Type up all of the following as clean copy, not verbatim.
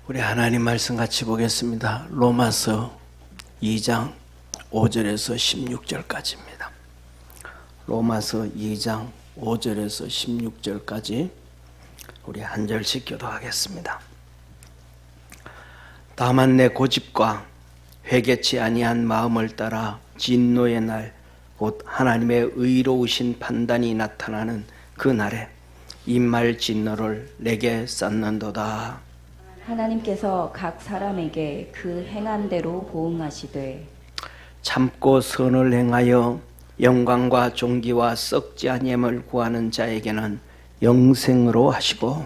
우리 하나님 말씀 같이 보겠습니다. 로마서 2장 5절에서 16절까지입니다. 로마서 2장 5절에서 16절까지 우리 한 절씩 교도하겠습니다. 다만 내 고집과 회개치 아니한 마음을 따라 진노의 날 곧 하나님의 의로우신 판단이 나타나는 그 날에 임할 진노를 내게 쌓는도다. 하나님께서 각 사람에게 그 행한 대로 보응하시되 참고 선을 행하여 영광과 존귀와 썩지 아니함을 구하는 자에게는 영생으로 하시고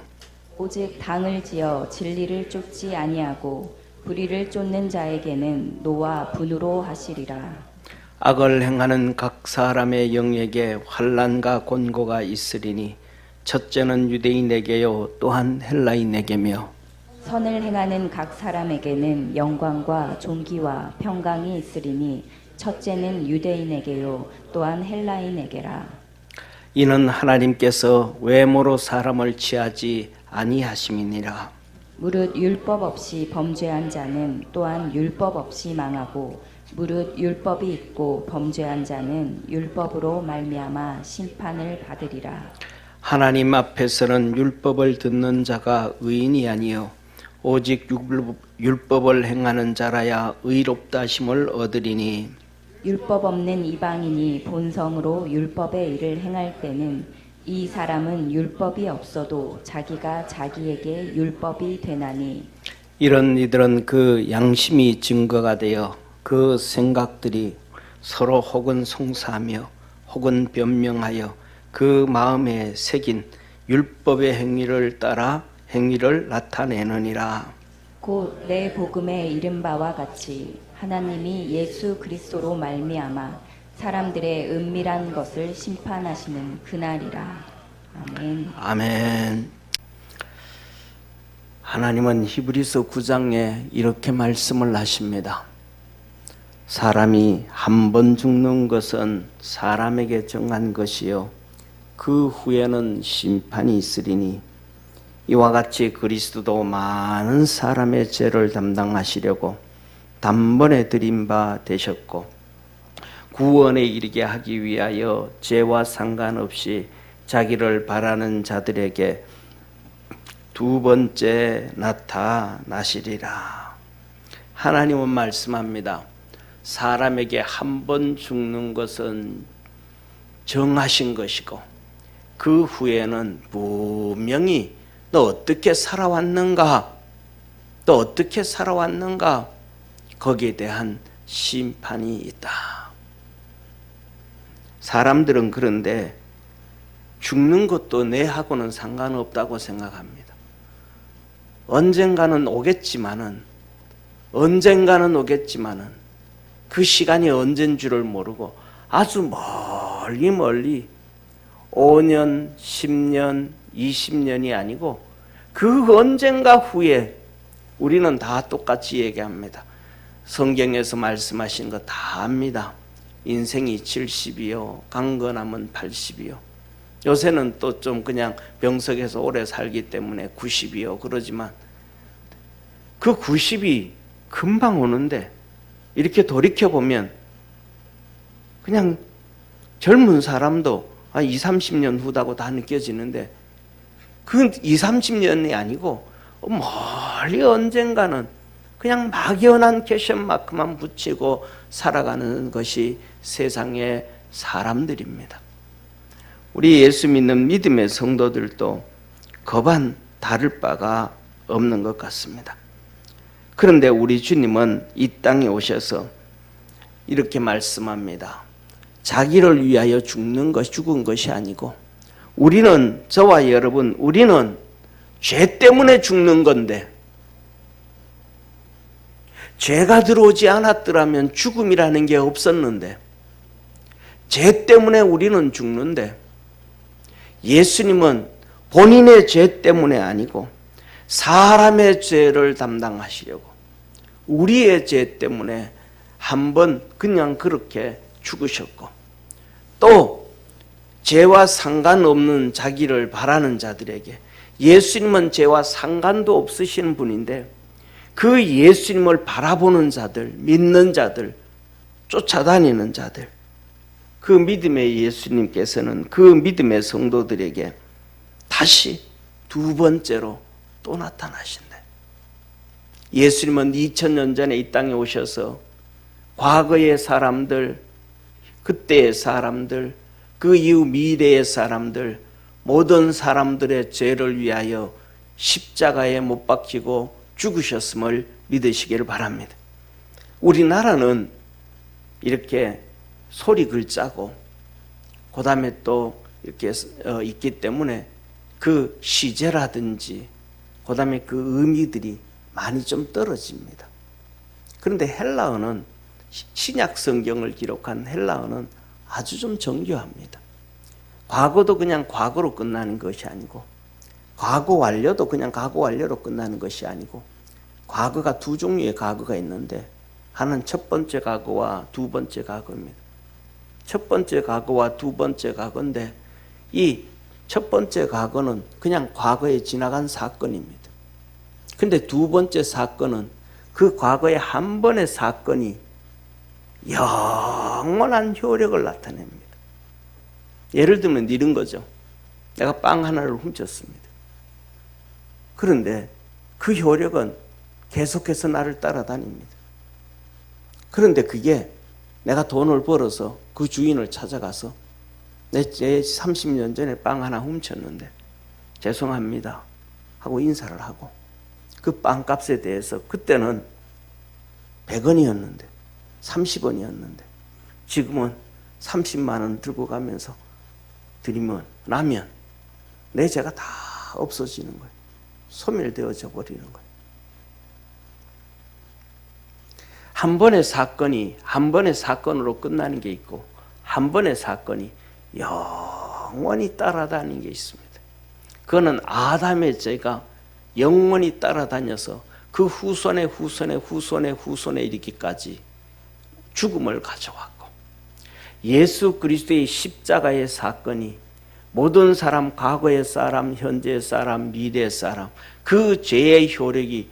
오직 당을 지어 진리를 쫓지 아니하고 불의를 쫓는 자에게는 노와 분으로 하시리라. 악을 행하는 각 사람의 영에게 환난과 곤고가 있으리니 첫째는 유대인에게요 또한 헬라인에게며 선을 행하는 각 사람에게는 영광과 존귀와 평강이 있으리니 첫째는 유대인에게요 또한 헬라인에게라. 이는 하나님께서 외모로 사람을 취하지 아니하심이니라. 무릇 율법 없이 범죄한 자는 또한 율법 없이 망하고 무릇 율법이 있고 범죄한 자는 율법으로 말미암아 심판을 받으리라. 하나님 앞에서는 율법을 듣는 자가 의인이 아니요 오직 율법을 행하는 자라야 의롭다 하심을 얻으리니 율법 없는 이방인이 본성으로 율법의 일을 행할 때는 이 사람은 율법이 없어도 자기가 자기에게 율법이 되나니 이런 이들은 그 양심이 증거가 되어 그 생각들이 서로 혹은 송사하며 혹은 변명하여 그 마음에 새긴 율법의 행위를 따라 행위를 나타내느니라. 곧 내 복음에 이른 바와 같이 하나님이 예수 그리스도로 말미암아 사람들의 은밀한 것을 심판하시는 그날이라. 아멘. 아멘. 하나님은 히브리서 9장에 이렇게 말씀을 하십니다. 사람이 한 번 죽는 것은 사람에게 정한 것이요 그 후에는 심판이 있으리니 이와 같이 그리스도도 많은 사람의 죄를 담당하시려고 단번에 드린 바 되셨고 구원에 이르게 하기 위하여 죄와 상관없이 자기를 바라는 자들에게 두 번째 나타나시리라. 하나님은 말씀합니다. 사람에게 한 번 죽는 것은 정하신 것이고 그 후에는 분명히 너 어떻게 살아왔는가? 너 어떻게 살아왔는가? 거기에 대한 심판이 있다. 사람들은 그런데 죽는 것도 내하고는 상관없다고 생각합니다. 언젠가는 오겠지만은 그 시간이 언젠 줄을 모르고 아주 멀리 5년, 10년, 20년이 아니고 그 언젠가 후에 우리는 다 똑같이 얘기합니다. 성경에서 말씀하신 거 다 압니다. 인생이 70이요, 강건함은 80이요. 요새는 또 좀 그냥 병석에서 오래 살기 때문에 90이요 그러지만 그 90이 금방 오는데 이렇게 돌이켜보면 그냥 젊은 사람도 20, 30년 후다고 다 느껴지는데 그 20, 30년이 아니고 멀리 언젠가는 그냥 막연한 캐션마크만 붙이고 살아가는 것이 세상의 사람들입니다. 우리 예수 믿는 믿음의 성도들도 그반 다를 바가 없는 것 같습니다. 그런데 우리 주님은 이 땅에 오셔서 이렇게 말씀합니다. 자기를 위하여 죽은 것이 아니고 우리는 저와 여러분 우리는 죄 때문에 죽는 건데 죄가 들어오지 않았더라면 죽음이라는 게 없었는데 죄 때문에 우리는 죽는데 예수님은 본인의 죄 때문에 아니고 사람의 죄를 담당하시려고 우리의 죄 때문에 한번 그냥 그렇게 죽으셨고 또 죄와 상관없는 자기를 바라는 자들에게 예수님은 죄와 상관도 없으신 분인데 그 예수님을 바라보는 자들, 믿는 자들, 쫓아다니는 자들, 그 믿음의 예수님께서는 그 믿음의 성도들에게 다시 두 번째로 또 나타나신대. 예수님은 2000년 전에 이 땅에 오셔서 과거의 사람들, 그때의 사람들, 그 이후 미래의 사람들, 모든 사람들의 죄를 위하여 십자가에 못 박히고 죽으셨음을 믿으시기를 바랍니다. 우리나라는 이렇게 소리 글자고 그 다음에 또 이렇게 있기 때문에 그 시제라든지 그 다음에 그 의미들이 많이 좀 떨어집니다. 그런데 헬라어는 신약 성경을 기록한 헬라어는 아주 좀 정교합니다. 과거도 그냥 과거로 끝나는 것이 아니고 과거 완료도 그냥 과거 완료로 끝나는 것이 아니고 과거가 두 종류의 과거가 있는데 하나는 첫 번째 과거와 두 번째 과거입니다. 첫 번째 과거와 두 번째 과거인데 이 첫 번째 과거는 그냥 과거에 지나간 사건입니다. 근데 두 번째 사건은 그 과거의 한 번의 사건이 영원한 효력을 나타냅니다. 예를 들면 이런 거죠. 내가 빵 하나를 훔쳤습니다. 그런데 그 효력은 계속해서 나를 따라다닙니다. 그런데 그게 내가 돈을 벌어서 그 주인을 찾아가서 내 30년 전에 빵 하나 훔쳤는데 죄송합니다 하고 인사를 하고 그 빵값에 대해서 그때는 100원이었는데 30원이었는데 지금은 30만 원 들고 가면서 드리면 나면 내 죄가 다 없어지는 거예요. 소멸되어져 버리는 거예요. 한 번의 사건이 한 번의 사건으로 끝나는 게 있고 한 번의 사건이 영원히 따라다니는 게 있습니다. 그거는 아담의 죄가 영원히 따라다녀서 그 후손의 후손의 후손의 후손에 이르기까지 죽음을 가져왔고 예수 그리스도의 십자가의 사건이 모든 사람, 과거의 사람, 현재의 사람, 미래의 사람 그 죄의 효력이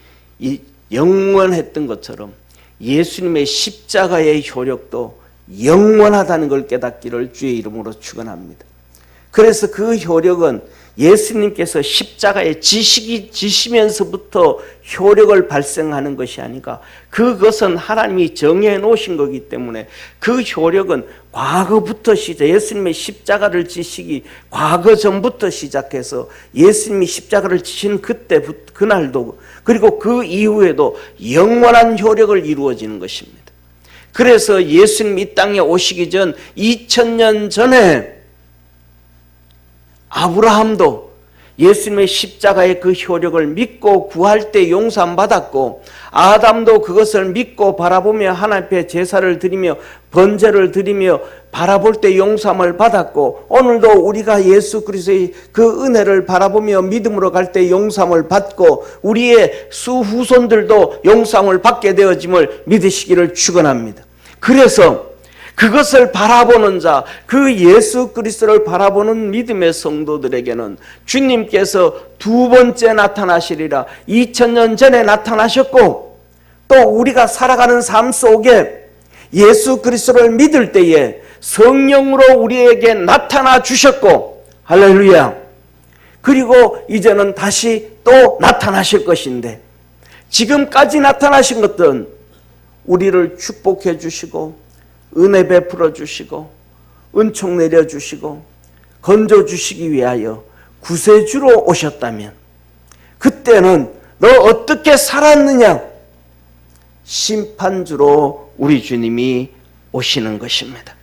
영원했던 것처럼 예수님의 십자가의 효력도 영원하다는 걸 깨닫기를 주의 이름으로 축원합니다. 그래서 그 효력은 예수님께서 십자가에 지시면서부터 효력을 발생하는 것이 아니라 그것은 하나님이 정해 놓으신 거기 때문에 그 효력은 과거부터 예수님의 십자가를 지시기 과거 전부터 시작해서 예수님이 십자가를 지신 그때부터 그날도 그리고 그 이후에도 영원한 효력을 이루어지는 것입니다. 그래서 예수님 이 땅에 오시기 전 2000년 전에 아브라함도 예수님의 십자가의 그 효력을 믿고 구할 때 용서함 받았고 아담도 그것을 믿고 바라보며 하나님 앞에 제사를 드리며 번제를 드리며 바라볼 때 용서함을 받았고 오늘도 우리가 예수 그리스도의 그 은혜를 바라보며 믿음으로 갈 때 용서함을 받고 우리의 수후손들도 용서함을 받게 되어짐을 믿으시기를 축원합니다. 그래서 그것을 바라보는 자, 그 예수 그리스도를 바라보는 믿음의 성도들에게는 주님께서 두 번째 나타나시리라 2000년 전에 나타나셨고 또 우리가 살아가는 삶 속에 예수 그리스도를 믿을 때에 성령으로 우리에게 나타나 주셨고 할렐루야. 그리고 이제는 다시 또 나타나실 것인데 지금까지 나타나신 것들은 우리를 축복해 주시고 은혜 베풀어 주시고 은총 내려 주시고 건져 주시기 위하여 구세주로 오셨다면 그때는 너 어떻게 살았느냐 심판주로 우리 주님이 오시는 것입니다.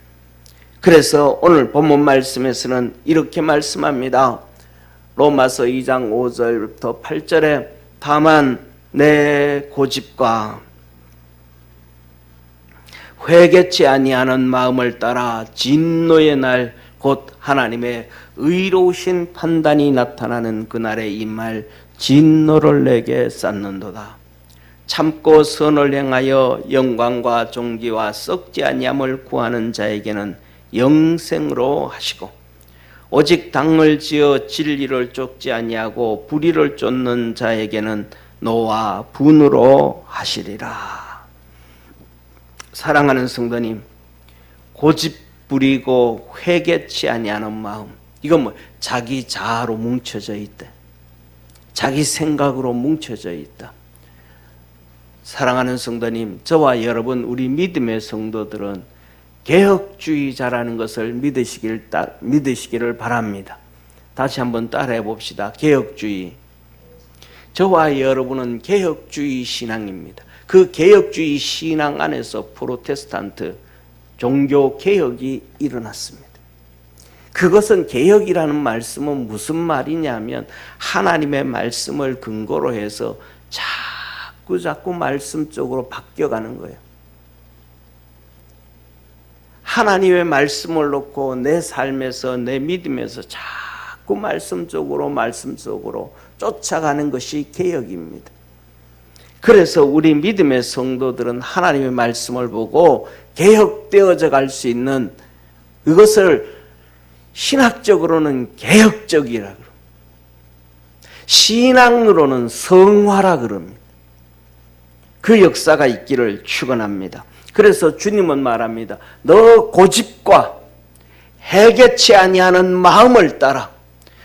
그래서 오늘 본문 말씀에서는 이렇게 말씀합니다. 로마서 2장 5절부터 8절에 다만 내 고집과 회개치 아니하는 마음을 따라 진노의 날 곧 하나님의 의로우신 판단이 나타나는 그날에 임할 진노를 내게 쌓는도다. 참고 선을 행하여 영광과 존귀와 썩지 아니함을 구하는 자에게는 영생으로 하시고 오직 당을 지어 진리를 쫓지 아니하고 불의를 쫓는 자에게는 노와 분으로 하시리라. 사랑하는 성도님, 고집 부리고 회개치 아니하는 마음, 이건 뭐 자기 자아로 뭉쳐져 있다, 자기 생각으로 뭉쳐져 있다. 사랑하는 성도님, 저와 여러분, 우리 믿음의 성도들은 개혁주의자라는 것을 믿으시기를 바랍니다. 다시 한번 따라해 봅시다. 개혁주의. 저와 여러분은 개혁주의 신앙입니다. 그 개혁주의 신앙 안에서 프로테스탄트 종교 개혁이 일어났습니다. 그것은 개혁이라는 말씀은 무슨 말이냐면 하나님의 말씀을 근거로 해서 자꾸 말씀 쪽으로 바뀌어가는 거예요. 하나님의 말씀을 놓고 내 삶에서, 내 믿음에서 자꾸 말씀 쪽으로 쫓아가는 것이 개혁입니다. 그래서 우리 믿음의 성도들은 하나님의 말씀을 보고 개혁되어져 갈 수 있는, 이것을 신학적으로는 개혁적이라 그럽니다. 신앙으로는 성화라 그럽니다. 그 역사가 있기를 축원합니다. 그래서 주님은 말합니다. 너 고집과 회개치 아니하는 마음을 따라,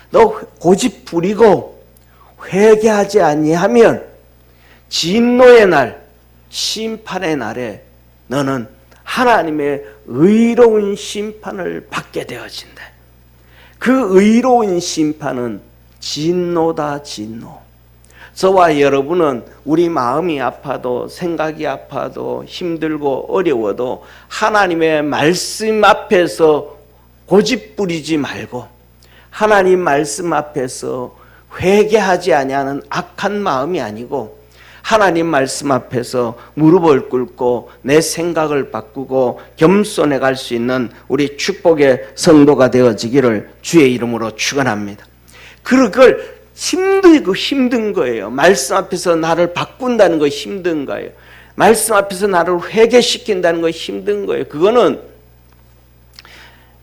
너 고집 부리고 회개하지 아니하면 진노의 날, 심판의 날에 너는 하나님의 의로운 심판을 받게 되어진다. 그 의로운 심판은 진노다, 진노. 저와 여러분은 우리 마음이 아파도, 생각이 아파도, 힘들고 어려워도 하나님의 말씀 앞에서 고집 부리지 말고 하나님 말씀 앞에서 회개하지 아니하는 악한 마음이 아니고 하나님 말씀 앞에서 무릎을 꿇고 내 생각을 바꾸고 겸손해 갈 수 있는 우리 축복의 성도가 되어지기를 주의 이름으로 축원합니다. 그걸 힘든 거예요. 말씀 앞에서 나를 바꾼다는 거 힘든 거예요. 말씀 앞에서 나를 회개시킨다는 거 힘든 거예요. 그거는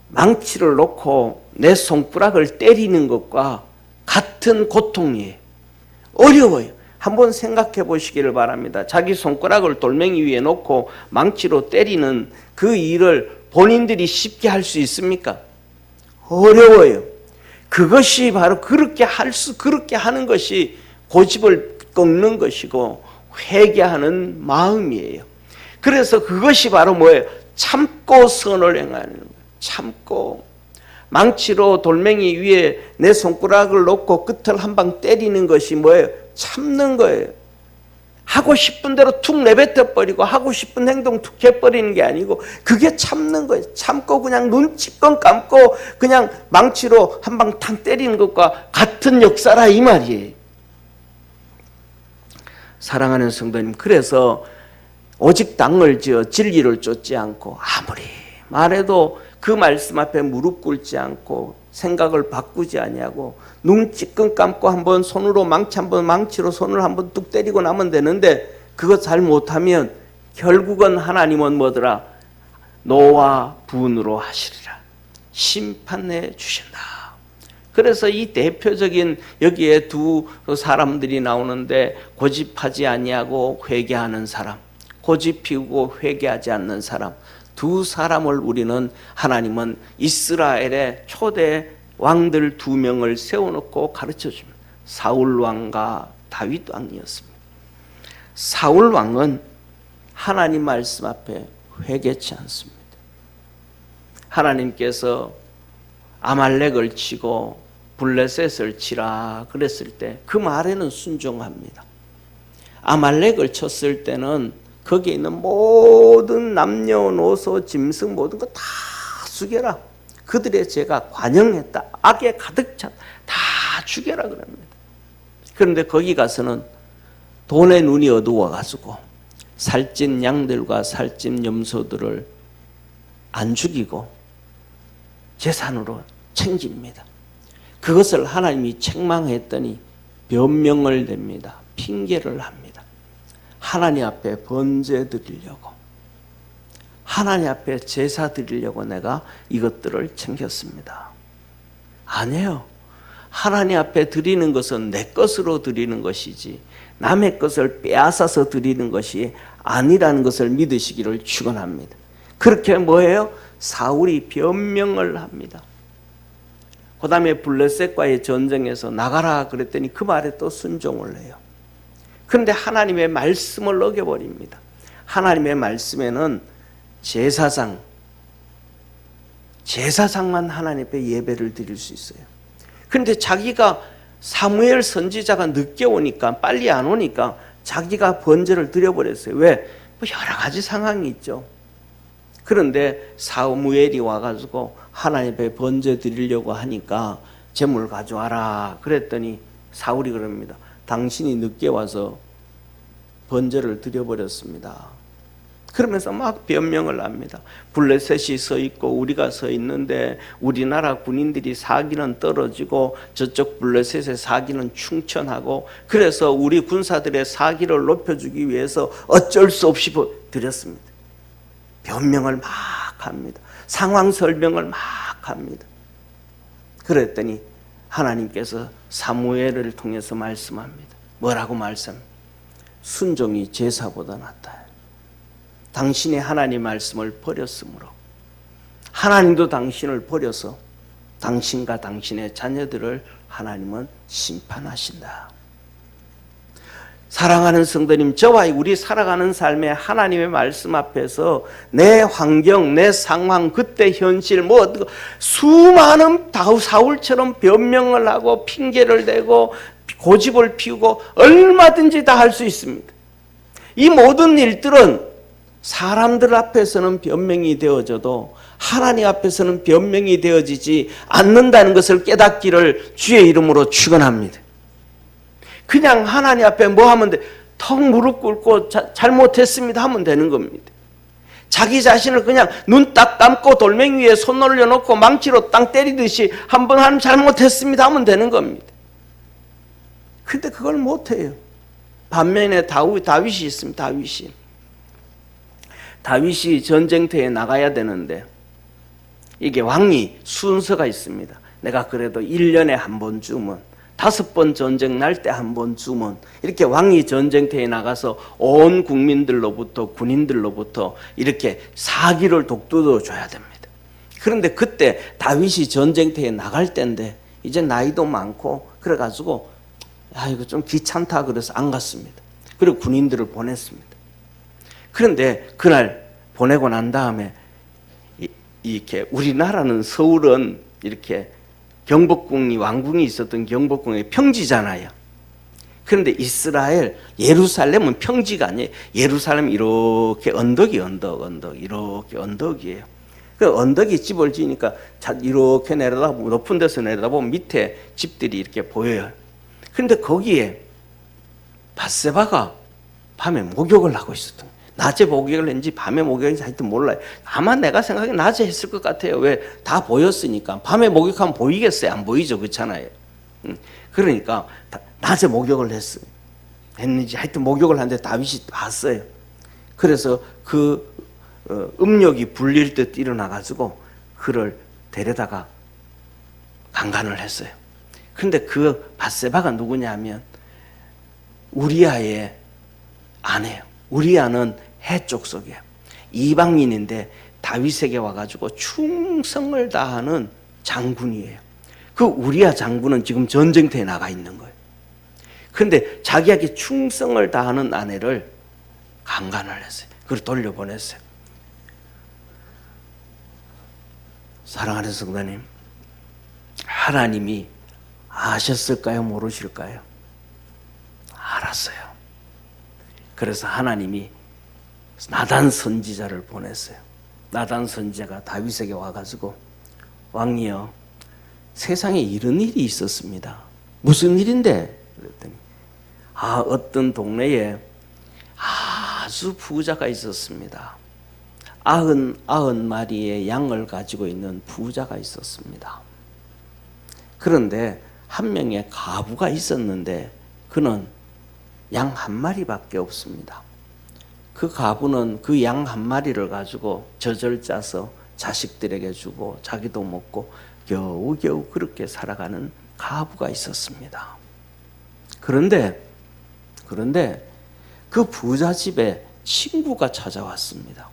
망치를 놓고 내 손가락을 때리는 것과 같은 고통이에요. 어려워요. 한번 생각해 보시기를 바랍니다. 자기 손가락을 돌멩이 위에 놓고 망치로 때리는 그 일을 본인들이 쉽게 할 수 있습니까? 어려워요. 그것이 바로 그렇게 하는 것이 고집을 꺾는 것이고 회개하는 마음이에요. 그래서 그것이 바로 뭐예요? 참고 선을 행하는 거예요. 참고. 망치로 돌멩이 위에 내 손가락을 놓고 끝을 한 방 때리는 것이 뭐예요? 참는 거예요. 하고 싶은 대로 툭 내뱉어 버리고 하고 싶은 행동 툭 해버리는 게 아니고 그게 참는 거예요. 참고 그냥 눈치껏 감고 그냥 망치로 한 방 탕 때리는 것과 같은 역사라 이 말이에요. 사랑하는 성도님, 그래서 오직 당을 지어 진리를 쫓지 않고 아무리 말해도 그 말씀 앞에 무릎 꿇지 않고 생각을 바꾸지 아니하고 눈치껏 감고 한번 손으로 망치로 손을 한번 뚝 때리고 나면 되는데 그거 잘 못하면 결국은 하나님은 뭐더라? 노와 분으로 하시리라. 심판해 주신다. 그래서 이 대표적인 여기에 두 사람들이 나오는데 고집하지 아니하고 회개하는 사람, 고집 피우고 회개하지 않는 사람, 두 사람을 우리는 하나님은 이스라엘의 초대 왕들 두 명을 세워놓고 가르쳐줍니다. 사울 왕과 다윗 왕이었습니다. 사울 왕은 하나님 말씀 앞에 회개치 않습니다. 하나님께서 아말렉을 치고 블레셋을 치라 그랬을 때 그 말에는 순종합니다. 아말렉을 쳤을 때는 거기에 있는 모든 남녀노소 짐승 모든 거 다 죽여라. 그들의 죄가 관영했다. 악에 가득 찼다. 다 죽여라 그럽니다. 그런데 거기 가서는 돈의 눈이 어두워가지고 살찐 양들과 살찐 염소들을 안 죽이고 재산으로 챙깁니다. 그것을 하나님이 책망했더니 변명을 댑니다. 핑계를 합니다. 하나님 앞에 번제 드리려고, 하나님 앞에 제사 드리려고 내가 이것들을 챙겼습니다. 아니에요. 하나님 앞에 드리는 것은 내 것으로 드리는 것이지 남의 것을 빼앗아서 드리는 것이 아니라는 것을 믿으시기를 축원합니다. 그렇게 뭐예요? 사울이 변명을 합니다. 그 다음에 블레셋과의 전쟁에서 나가라 그랬더니 그 말에 또 순종을 해요. 그런데 하나님의 말씀을 어겨버립니다. 하나님의 말씀에는 제사장만 하나님 앞에 예배를 드릴 수 있어요. 그런데 자기가 사무엘 선지자가 늦게 오니까, 빨리 안 오니까 자기가 번제를 드려버렸어요. 왜? 뭐 여러 가지 상황이 있죠. 그런데 사무엘이 와가지고 하나님 앞에 번제 드리려고 하니까 제물 가져와라 그랬더니 사울이 그럽니다. 당신이 늦게 와서 번제를 드려버렸습니다. 그러면서 막 변명을 합니다. 블레셋이 서 있고 우리가 서 있는데 우리나라 군인들이 사기는 떨어지고 저쪽 블레셋의 사기는 충천하고, 그래서 우리 군사들의 사기를 높여주기 위해서 어쩔 수 없이 드렸습니다. 변명을 막 합니다. 상황 설명을 막 합니다. 그랬더니 하나님께서 사무엘을 통해서 말씀합니다. 뭐라고 말씀합니까? 순종이 제사보다 낫다. 당신이 하나님 말씀을 버렸으므로 하나님도 당신을 버려서 당신과 당신의 자녀들을 하나님은 심판하신다. 사랑하는 성도님, 저와 우리 살아가는 삶에 하나님의 말씀 앞에서 내 환경, 내 상황, 그때 현실, 수많은 사울처럼 변명을 하고 핑계를 대고 고집을 피우고 얼마든지 다 할 수 있습니다. 이 모든 일들은 사람들 앞에서는 변명이 되어져도 하나님 앞에서는 변명이 되어지지 않는다는 것을 깨닫기를 주의 이름으로 축원합니다. 그냥 하나님 앞에 뭐 하면 돼? 턱 무릎 꿇고 잘못했습니다 하면 되는 겁니다. 자기 자신을 그냥 눈 딱 감고 돌멩이 위에 손 올려놓고 망치로 땅 때리듯이 한번 하면 잘못했습니다 하면 되는 겁니다. 근데 그걸 못해요. 반면에 다윗이 있습니다. 다윗이 전쟁터에 나가야 되는데 이게 왕이 순서가 있습니다. 내가 그래도 1년에 한 번쯤은, 5번 전쟁 날 때 한 번쯤은 이렇게 왕이 전쟁터에 나가서 온 국민들로부터 군인들로부터 이렇게 사기를 독두어 줘야 됩니다. 그런데 그때 다윗이 전쟁터에 나갈 때인데 이제 나이도 많고 그래가지고 이거 좀 귀찮다 그래서 안 갔습니다. 그리고 군인들을 보냈습니다. 그런데 그날 보내고 난 다음에 이렇게 우리나라는 서울은 이렇게 경복궁이 왕궁이 있었던 경복궁의 평지잖아요. 그런데 이스라엘 예루살렘은 평지가 아니에요. 예루살렘 이렇게 언덕이 이렇게 언덕이에요. 그 언덕이 집을 지으니까 이렇게 내려다보면, 높은 데서 내려다보면 밑에 집들이 이렇게 보여요. 그런데 거기에 밧세바가 밤에 목욕을 하고 있었던 거예요. 낮에 목욕을 했는지 밤에 목욕했는지 하여튼 몰라요. 아마 내가 생각에 낮에 했을 것 같아요. 왜? 다 보였으니까. 밤에 목욕하면 보이겠어요? 안 보이죠? 그렇잖아요. 그러니까 낮에 목욕을 했는지 하여튼 목욕을 하는데 다윗이 봤어요. 그래서 그 음욕이 불릴 듯 일어나가지고 그를 데려다가 강간을 했어요. 그런데 그 밧세바가 누구냐면 우리아의 아내예요. 우리아는 해족속이에요. 이방인인데 다윗에게 와가지고 충성을 다하는 장군이에요. 그 우리아 장군은 지금 전쟁터에 나가 있는 거예요. 그런데 자기에게 충성을 다하는 아내를 강간을 했어요. 그걸 돌려보냈어요. 사랑하는 성도님, 하나님이 아셨을까요? 모르실까요? 알았어요. 그래서 하나님이 나단 선지자를 보냈어요. 나단 선지자가 다윗에게 와가지고 왕이여, 세상에 이런 일이 있었습니다. 무슨 일인데? 그랬더니 어떤 동네에 아주 부자가 있었습니다. 90마리의 양을 가지고 있는 부자가 있었습니다. 그런데 한 명의 과부가 있었는데 그는 양 1마리밖에 없습니다. 그 과부는 그 양 1마리를 가지고 젖을 짜서 자식들에게 주고 자기도 먹고 겨우겨우 그렇게 살아가는 과부가 있었습니다. 그런데 그런데 그 부자 집에 친구가 찾아왔습니다.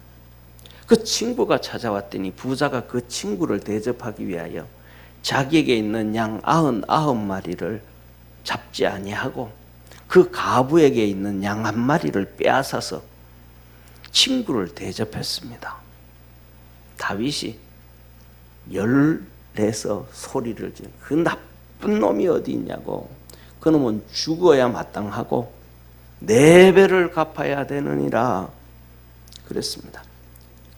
그 친구가 찾아왔더니 부자가 그 친구를 대접하기 위하여 자기에게 있는 양 99마리를 잡지 아니하고 그 가부에게 있는 양 1마리를 빼앗아서 친구를 대접했습니다. 다윗이 열내서 소리를 지르, 그 나쁜 놈이 어디 있냐고, 그 놈은 죽어야 마땅하고 4배를 갚아야 되느니라 그랬습니다.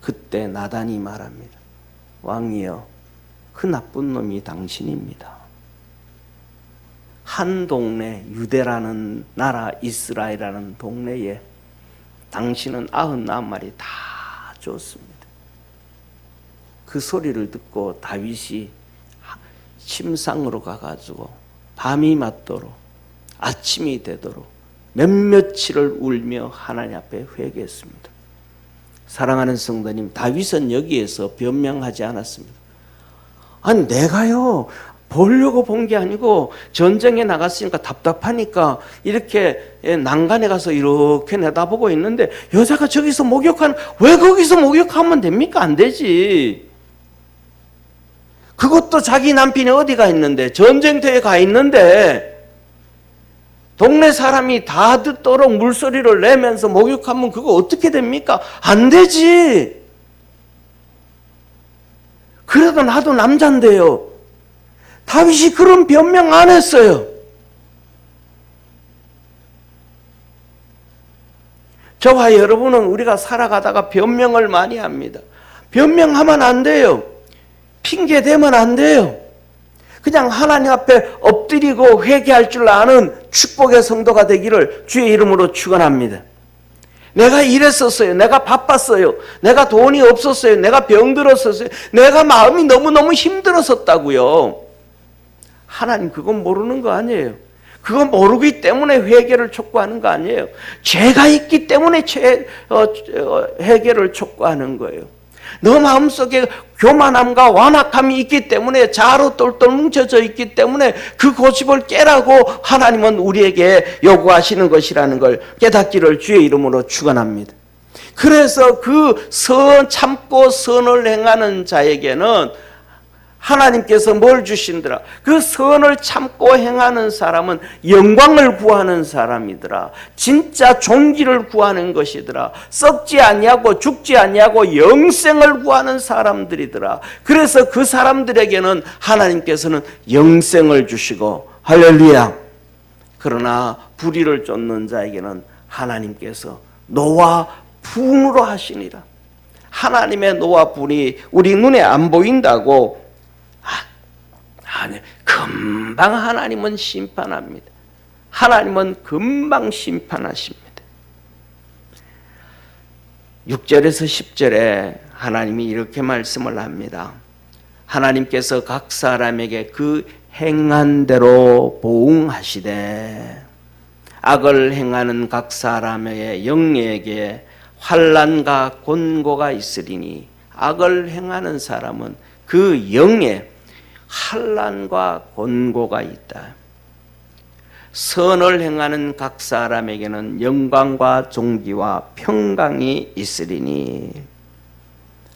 그때 나단이 말합니다. 왕이여, 그 나쁜 놈이 당신입니다. 한 동네, 유대라는 나라, 이스라엘이라는 동네에 당신은 99마리 다 줬습니다. 그 소리를 듣고 다윗이 침상으로 가가지고 밤이 맞도록 아침이 되도록 몇몇일을 울며 하나님 앞에 회개했습니다. 사랑하는 성도님, 다윗은 여기에서 변명하지 않았습니다. 아니 내가요 보려고 본 게 아니고 전쟁에 나갔으니까 답답하니까 이렇게 난간에 가서 이렇게 내다보고 있는데 여자가 저기서 목욕하는, 왜 거기서 목욕하면 됩니까? 안 되지. 그것도 자기 남편이 어디가 있는데, 전쟁터에 가 있는데 동네 사람이 다 듣도록 물소리를 내면서 목욕하면 그거 어떻게 됩니까? 안 되지. 그래도 나도 남잔데요. 다윗이 그런 변명 안 했어요. 저와 여러분은 우리가 살아가다가 변명을 많이 합니다. 변명하면 안 돼요. 핑계 대면 안 돼요. 그냥 하나님 앞에 엎드리고 회개할 줄 아는 축복의 성도가 되기를 주의 이름으로 축원합니다. 내가 이랬었어요. 내가 바빴어요. 내가 돈이 없었어요. 내가 병들었었어요. 내가 마음이 너무너무 힘들었었다고요. 하나님 그건 모르는 거 아니에요. 그건 모르기 때문에 회개를 촉구하는 거 아니에요. 죄가 있기 때문에 회개를 촉구하는 거예요. 너 마음속에 교만함과 완악함이 있기 때문에, 자아로 똘똘 뭉쳐져 있기 때문에 그 고집을 깨라고 하나님은 우리에게 요구하시는 것이라는 걸 깨닫기를 주의 이름으로 축원합니다. 그래서 그 참고 선을 행하는 자에게는 하나님께서 뭘 주신더라? 그 선을 참고 행하는 사람은 영광을 구하는 사람이더라. 진짜 존귀를 구하는 것이더라. 썩지 아니하고 죽지 아니하고 영생을 구하는 사람들이더라. 그래서 그 사람들에게는 하나님께서는 영생을 주시고, 할렐루야. 그러나 불의를 쫓는 자에게는 하나님께서 노와 분으로 하시니라. 하나님의 노와 분이 우리 눈에 안 보인다고 아니, 금방 하나님은 심판합니다. 하나님은 금방 심판하십니다. 6절에서 10절에 하나님이 이렇게 말씀을 합니다. 하나님께서 각 사람에게 그 행한 대로 보응하시되, 악을 행하는 각 사람의 영예에게 환난과 곤고가 있으리니, 악을 행하는 사람은 그 영에 환난과 곤고가 있다. 선을 행하는 각 사람에게는 영광과 존귀와 평강이 있으리니.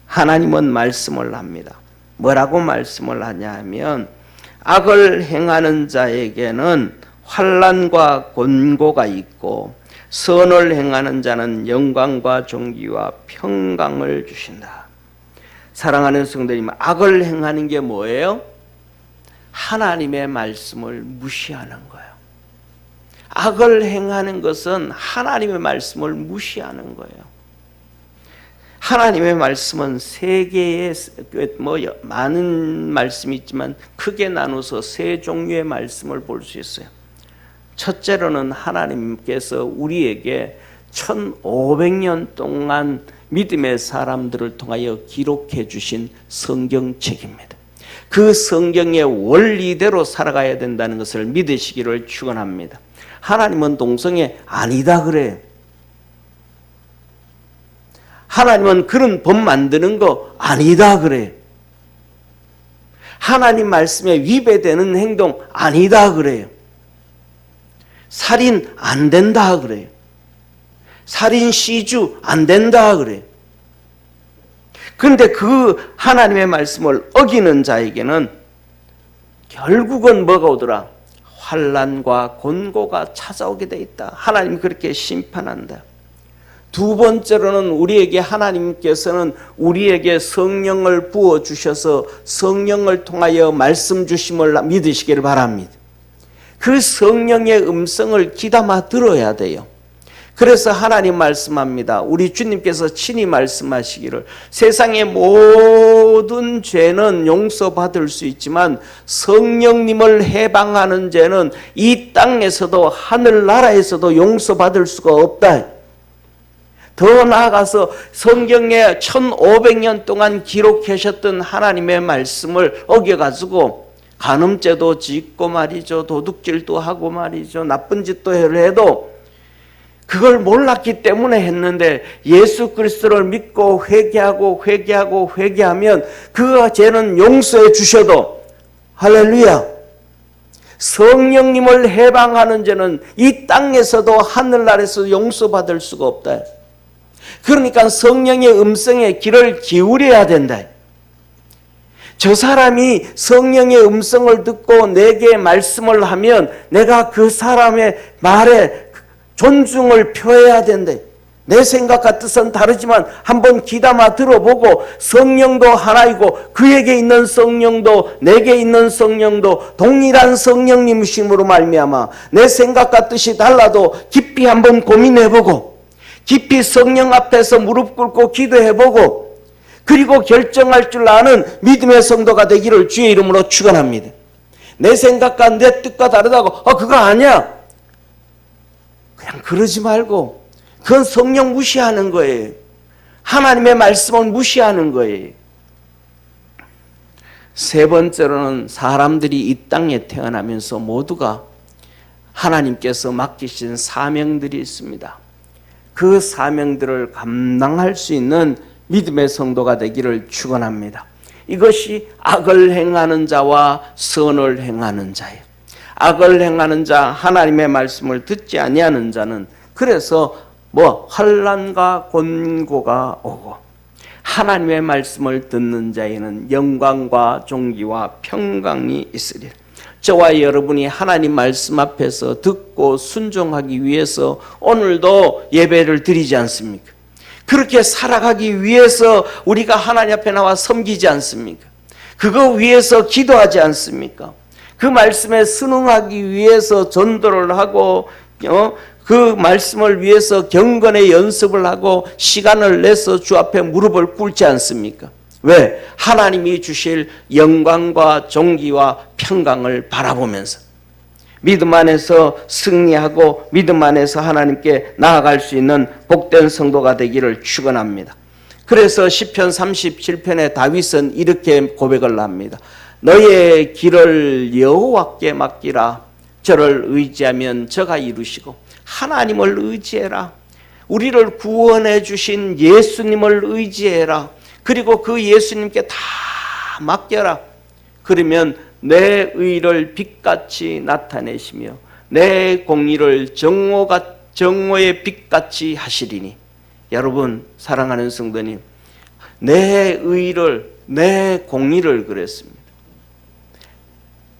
하나님은 말씀을 합니다. 뭐라고 말씀을 하냐면, 악을 행하는 자에게는 환난과 곤고가 있고 선을 행하는 자는 영광과 존귀와 평강을 주신다. 사랑하는 성도님, 악을 행하는 게 뭐예요? 하나님의 말씀을 무시하는 거예요. 악을 행하는 것은 하나님의 말씀을 무시하는 거예요. 하나님의 말씀은 세 개의, 많은 말씀이 있지만 크게 나눠서 세 종류의 말씀을 볼 수 있어요. 첫째로는 하나님께서 우리에게 1500년 동안 믿음의 사람들을 통하여 기록해 주신 성경책입니다. 그 성경의 원리대로 살아가야 된다는 것을 믿으시기를 축원합니다. 하나님은 동성애 아니다 그래요. 하나님은 그런 법 만드는 거 아니다 그래요. 하나님 말씀에 위배되는 행동 아니다 그래요. 살인 안 된다 그래요. 살인 시주 안 된다 그래요. 그런데 그 하나님의 말씀을 어기는 자에게는 결국은 뭐가 오더라? 환난과 곤고가 찾아오게 돼 있다. 하나님이 그렇게 심판한다. 두 번째로는 우리에게 하나님께서는 우리에게 성령을 부어주셔서 성령을 통하여 말씀 주심을 믿으시기를 바랍니다. 그 성령의 음성을 귀담아 들어야 돼요. 그래서 하나님 말씀합니다. 우리 주님께서 친히 말씀하시기를 세상의 모든 죄는 용서받을 수 있지만 성령님을 해방하는 죄는 이 땅에서도 하늘나라에서도 용서받을 수가 없다. 더 나아가서 성경에 1500년 동안 기록하셨던 하나님의 말씀을 어겨가지고 간음죄도 짓고 말이죠. 도둑질도 하고 말이죠. 나쁜 짓도 해도 그걸 몰랐기 때문에 했는데 예수 그리스도를 믿고 회개하면 그 죄는 용서해 주셔도 할렐루야, 성령님을 해방하는 죄는 이 땅에서도 하늘나라에서도 용서받을 수가 없다. 그러니까 성령의 음성에 귀를 기울여야 된다. 저 사람이 성령의 음성을 듣고 내게 말씀을 하면 내가 그 사람의 말에 존중을 표해야 된다. 내 생각과 뜻은 다르지만 한번 귀담아 들어보고 성령도 하나이고 그에게 있는 성령도 내게 있는 성령도 동일한 성령님이심으로 말미암아 내 생각과 뜻이 달라도 깊이 한번 고민해보고 깊이 성령 앞에서 무릎 꿇고 기도해보고 그리고 결정할 줄 아는 믿음의 성도가 되기를 주의 이름으로 축원합니다. 내 생각과 내 뜻과 다르다고 그거 아니야, 그냥 그러지 말고 그건 성령 무시하는 거예요. 하나님의 말씀을 무시하는 거예요. 세 번째로는 사람들이 이 땅에 태어나면서 모두가 하나님께서 맡기신 사명들이 있습니다. 그 사명들을 감당할 수 있는 믿음의 성도가 되기를 축원합니다. 이것이 악을 행하는 자와 선을 행하는 자예요. 악을 행하는 자, 하나님의 말씀을 듣지 아니하는 자는 그래서 환난과 곤고가 오고 하나님의 말씀을 듣는 자에는 영광과 존귀와 평강이 있으리라. 저와 여러분이 하나님 말씀 앞에서 듣고 순종하기 위해서 오늘도 예배를 드리지 않습니까? 그렇게 살아가기 위해서 우리가 하나님 앞에 나와 섬기지 않습니까? 그거 위해서 기도하지 않습니까? 그 말씀에 순응하기 위해서 전도를 하고 그 말씀을 위해서 경건의 연습을 하고 시간을 내서 주 앞에 무릎을 꿇지 않습니까? 왜? 하나님이 주실 영광과 존귀와 평강을 바라보면서 믿음 안에서 승리하고 믿음 안에서 하나님께 나아갈 수 있는 복된 성도가 되기를 축원합니다. 그래서 시편 37편에 다윗은 이렇게 고백을 합니다. 너의 길을 여호와께 맡기라. 저를 의지하면 저가 이루시고. 하나님을 의지해라. 우리를 구원해 주신 예수님을 의지해라. 그리고 그 예수님께 다 맡겨라. 그러면 내 의를 빛같이 나타내시며 내 공의를 정오의 빛같이 하시리니. 여러분 사랑하는 성도님, 내 의를, 내 공의를 그랬습니다.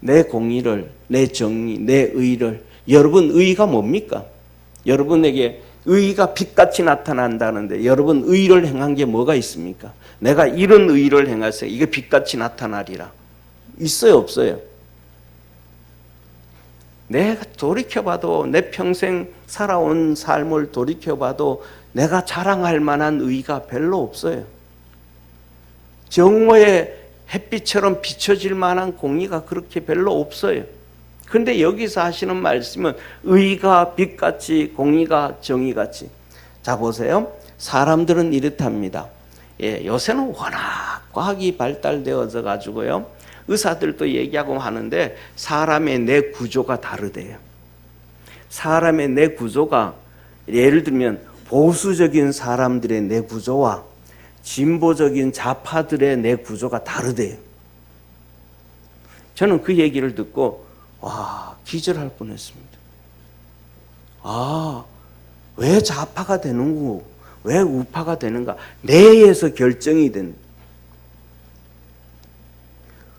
내 공의를, 내 정의, 내 의를. 여러분 의가 뭡니까? 여러분에게 의가 빛같이 나타난다는데 여러분 의를 행한 게 뭐가 있습니까? 내가 이런 의를 행했어요. 이게 빛같이 나타나리라. 있어요, 없어요? 내가 돌이켜봐도 내 평생 살아온 삶을 돌이켜봐도 내가 자랑할 만한 의가 별로 없어요. 정오의 햇빛처럼 비춰질 만한 공의가 그렇게 별로 없어요. 그런데 여기서 하시는 말씀은 의가 빛같이 공의가 정의같이. 자 보세요. 사람들은 이렇답니다. 요새는 워낙 과학이 발달되어져 가지고요. 의사들도 얘기하고 하는데 사람의 뇌 구조가 다르대요. 사람의 뇌 구조가 예를 들면 보수적인 사람들의 뇌 구조와 진보적인 좌파들의 뇌 구조가 다르대요. 저는 그 얘기를 듣고 기절할 뻔했습니다. 왜 좌파가 되는고, 왜 우파가 되는가? 내에서 결정이 된.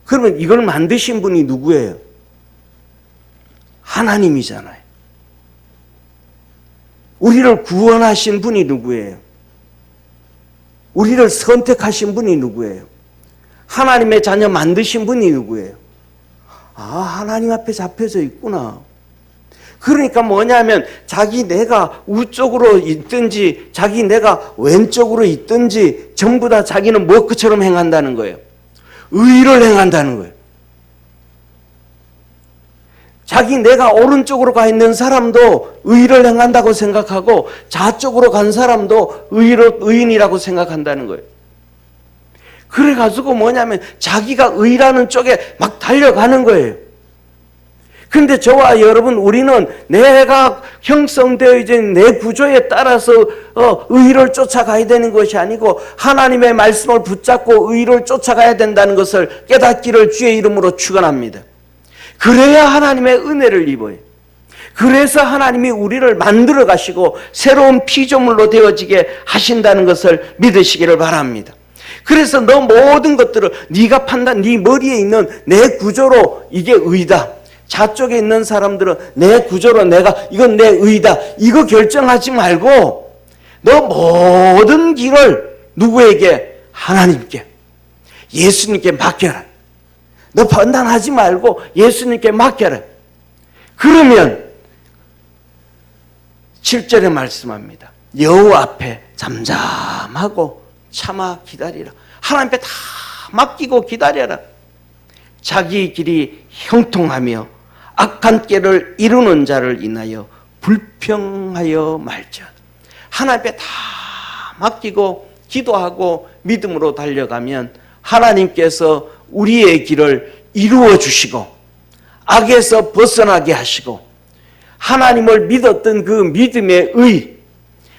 그러면 이걸 만드신 분이 누구예요? 하나님이잖아요. 우리를 구원하신 분이 누구예요? 우리를 선택하신 분이 누구예요? 하나님의 자녀 만드신 분이 누구예요? 하나님 앞에 잡혀져 있구나. 그러니까 뭐냐면 자기 내가 우쪽으로 있든지 자기 내가 왼쪽으로 있든지 전부 다 자기는 그처럼 행한다는 거예요. 의를 행한다는 거예요. 자기 내가 오른쪽으로 가 있는 사람도 의를 행한다고 생각하고 좌쪽으로 간 사람도 의인이라고 생각한다는 거예요. 그래가지고 뭐냐면 자기가 의라는 쪽에 막 달려가는 거예요. 근데 저와 여러분, 우리는 내가 형성되어진 내 구조에 따라서 의를 쫓아가야 되는 것이 아니고 하나님의 말씀을 붙잡고 의를 쫓아가야 된다는 것을 깨닫기를 주의 이름으로 축원합니다. 그래야 하나님의 은혜를 입어요. 그래서 하나님이 우리를 만들어 가시고 새로운 피조물로 되어지게 하신다는 것을 믿으시기를 바랍니다. 그래서 너 모든 것들을 네가 네 머리에 있는 내 구조로 이게 의다. 좌쪽에 있는 사람들은 내 구조로 이건 내 의다. 이거 결정하지 말고 너 모든 길을 누구에게? 하나님께, 예수님께 맡겨라. 너 판단하지 말고 예수님께 맡겨라. 그러면 7절에 말씀합니다. 여호와 앞에 잠잠하고 참아 기다리라. 하나님 앞에 다 맡기고 기다려라. 자기 길이 형통하며 악한 길을 이루는 자를 인하여 불평하여 말자. 하나님 앞에 다 맡기고 기도하고 믿음으로 달려가면 하나님께서 우리의 길을 이루어 주시고 악에서 벗어나게 하시고 하나님을 믿었던 그 믿음의 의,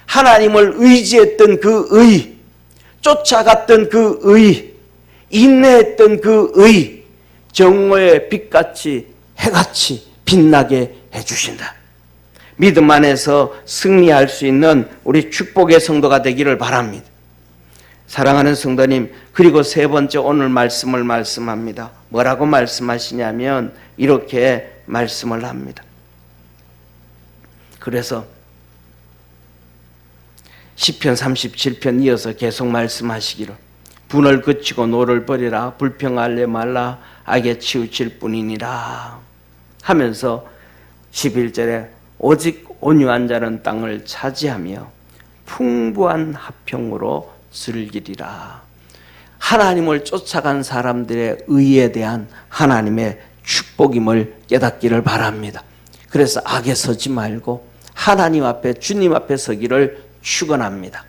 하나님을 의지했던 그 의, 쫓아갔던 그 의, 인내했던 그 의, 정오의 빛같이 해같이 빛나게 해주신다. 믿음 안에서 승리할 수 있는 우리 축복의 성도가 되기를 바랍니다. 사랑하는 성도님, 그리고 세 번째 오늘 말씀을 말씀합니다. 뭐라고 말씀하시냐면 이렇게 말씀을 합니다. 그래서 시편 37편 이어서 계속 말씀하시기를 분을 그치고 노를 버리라. 불평하려 말라. 악에 치우칠 뿐이니라 하면서 11절에 오직 온유한 자는 땅을 차지하며 풍부한 화평으로 즐기리라. 하나님을 쫓아간 사람들의 의에 대한 하나님의 축복임을 깨닫기를 바랍니다. 그래서 악에 서지 말고 하나님 앞에, 주님 앞에 서기를 축원합니다.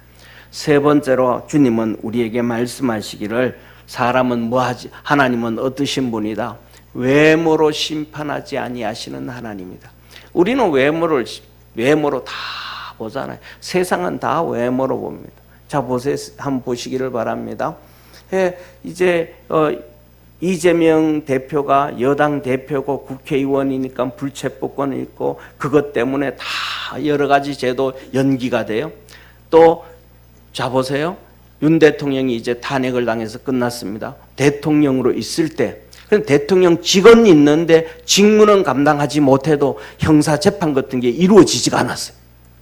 세 번째로 주님은 우리에게 말씀하시기를 사람은 뭐하지? 하나님은 어떠신 분이다? 외모로 심판하지 아니하시는 하나님이다. 우리는 외모로 다 보잖아요. 세상은 다 외모로 봅니다. 자, 보세요. 한번 보시기를 바랍니다. 이제 이재명 대표가 여당 대표고 국회의원이니까 불체포권이 있고 그것 때문에 다 여러 가지 제도 연기가 돼요. 또 자 보세요. 윤 대통령이 이제 탄핵을 당해서 끝났습니다. 대통령으로 있을 때 대통령 직원이 있는데 직무는 감당하지 못해도 형사재판 같은 게 이루어지지가 않았어요.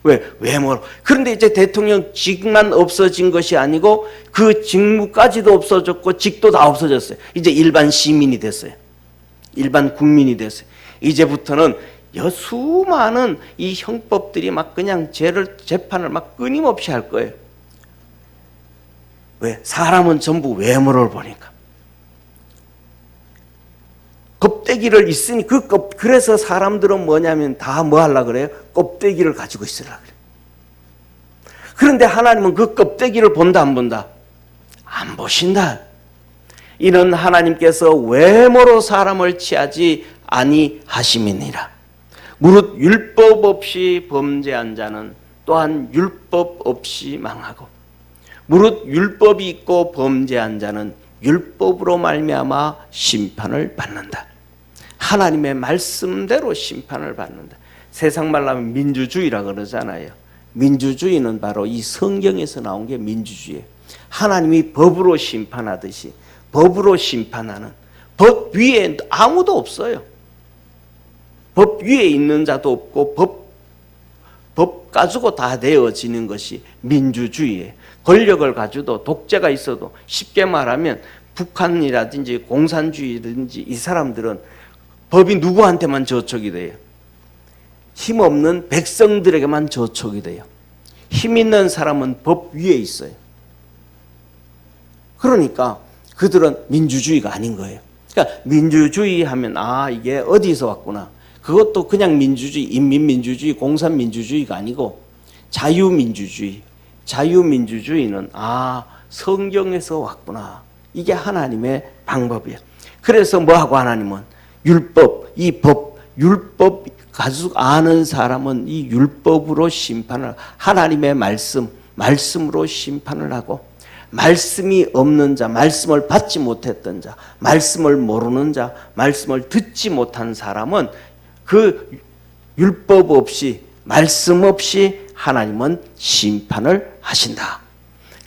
왜? 외모로. 그런데 이제 대통령 직만 없어진 것이 아니고 그 직무까지도 없어졌고 직도 다 없어졌어요. 이제 일반 시민이 됐어요. 일반 국민이 됐어요. 이제부터는 수많은 이 형법들이 막 그냥 재판을 막 끊임없이 할 거예요. 왜? 사람은 전부 외모를 보니까. 껍데기를 있으니 그래서 사람들은 뭐냐면 다 뭐 하려고 그래요? 껍데기를 가지고 있으려고 그래요. 그런데 하나님은 그 껍데기를 본다 안 본다? 안 보신다. 이는 하나님께서 외모로 사람을 취하지 아니하심이니라. 무릇 율법 없이 범죄한 자는 또한 율법 없이 망하고 무릇 율법이 있고 범죄한 자는 율법으로 말미암아 심판을 받는다. 하나님의 말씀대로 심판을 받는다. 세상 말로 하면 민주주의라 그러잖아요. 민주주의는 바로 이 성경에서 나온 게 민주주의예요. 하나님이 법으로 심판하듯이 법으로 심판하는, 법 위에 아무도 없어요. 법 위에 있는 자도 없고 법 가지고 다 되어지는 것이 민주주의예요. 권력을 가지고 독재가 있어도 쉽게 말하면 북한이라든지 공산주의든지 이 사람들은 법이 누구한테만 저촉이 돼요. 힘없는 백성들에게만 저촉이 돼요. 힘 있는 사람은 법 위에 있어요. 그러니까 그들은 민주주의가 아닌 거예요. 그러니까 민주주의 하면 이게 어디서 왔구나. 그것도 그냥 민주주의, 인민민주주의, 공산민주주의가 아니고 자유민주주의. 자유민주주의는 성경에서 왔구나. 이게 하나님의 방법이에요. 그래서 뭐하고 하나님은 율법, 이 법, 율법 가지고 아는 사람은 이 율법으로 심판을, 하나님의 말씀으로 심판을 하고, 말씀이 없는 자, 말씀을 받지 못했던 자, 말씀을 모르는 자, 말씀을 듣지 못한 사람은 그 율법 없이, 말씀 없이 하나님은 심판을 하신다.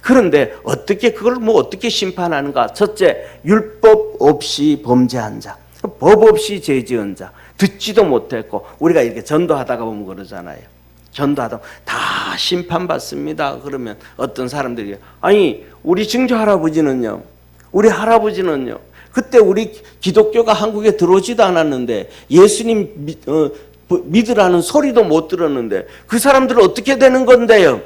그런데 어떻게 그걸 어떻게 심판하는가? 첫째, 율법 없이 범죄한 자, 법 없이 죄 지은 자, 듣지도 못했고, 우리가 이렇게 전도하다가 보면 그러잖아요. 전도하다 다 심판받습니다. 그러면 어떤 사람들이, 아니 우리 증조 할아버지는요, 우리 할아버지는요, 그때 우리 기독교가 한국에 들어오지도 않았는데 예수님 믿으라는 소리도 못 들었는데 그 사람들은 어떻게 되는 건데요?